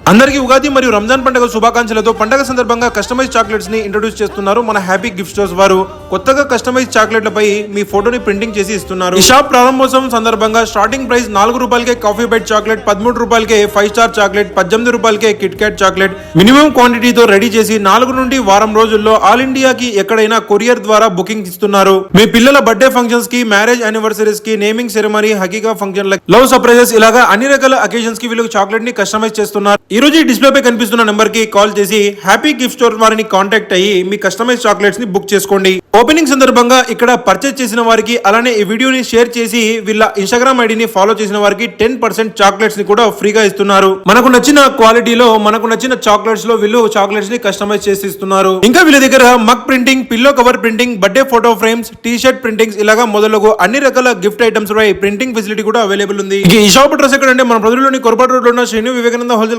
అందరికీ ఉగాది మరియు రంజాన్ పండుగ శుభాకాంక్షలతో పండుగ సందర్భంగా కస్టమైజ్ చాక్లెట్స్ ని ఇంట్రొడ్యూస్ చేస్తున్నారు మన హ్యాపీ గిఫ్ట్ స్టోర్స్ వారు. కొత్తగా కస్టమైజ్ చాక్లెట్లపై మీ ఫోటోని ప్రింటింగ్ చేసి ఇస్తున్నారు. ఈ షాప్ ప్రారంభోత్సవం సందర్భంగా స్టార్టింగ్ ప్రైస్ 4 రూపాయలకే కాఫీ బైట్ చాక్లెట్, 13 రూపాయలకే 5 స్టార్ చాక్లెట్, 18 రూపాయలకే కిట్ క్యాట్ చాక్లెట్ మినిమం క్వాంటిటీతో రెడీ చేసి 4 నుండి వారం రోజుల్లో ఆల్ ఇండియాకి ఎక్కడైనా కొరియర్ ద్వారా బుకింగ్ ఇస్తున్నారు. మీ పిల్లల బర్త్డే ఫంక్షన్స్ కి, మ్యారేజ్ యానివర్సరీస్ కి, నేమింగ్ సెరమనీ, హకీకా ఫంక్షన్, లవ్ సర్ప్రైజెస్ ఇలాగా అన్ని రకాల అకేషన్స్ కి వీళ్ళు చాక్లెట్ ని కస్టమైజ్ చేస్తున్నారు. ఈ రోజు ఈ డిస్ప్లే పై కనిపిస్తున్న నెంబర్ కి కాల్ చేసి హ్యాపీ గిఫ్ట్ స్టోర్ వారిని కాంటాక్ట్ అయ్యి మీ కస్టమైజ్ చాక్లెట్స్ ని బుక్ చేసుకోండి. ఓపెనింగ్ సందర్భంగా ఇక్కడ పర్చేజ్ చేసిన వారికి, అలానే ఈ వీడియోని షేర్ చేసి వీళ్ళ ఇన్స్టాగ్రామ్ ఐడిని ఫాలో చేసిన వారికి 10% చాక్లెట్స్ ని కూడా ఫ్రీగా ఇస్తున్నారు. మనకు నచ్చిన క్వాలిటీలో, మనకు నచ్చిన చాక్లెట్స్ లో వీళ్ళు చాక్లెట్స్ ని కస్టమైజ్ చేసి ఇస్తున్నారు. ఇంకా వీళ్ళ దగ్గర mug printing, pillow cover printing, birthday photo frames, T shirt printings ఇలాగా మొదలగు అన్ని రకాల గిఫ్ట్ ఐటమ్స్ పై ప్రింటింగ్ ఫెసిలిటీ కూడా అవైలబుల్ ఉంది. ఈ షాప్ అడ్రస్ ఎక్కడంటే మన ప్రజల్లోని కొరపాటు రోడ్ లో ఉన్న శ్రీను వివేకానంద హోల్సేల్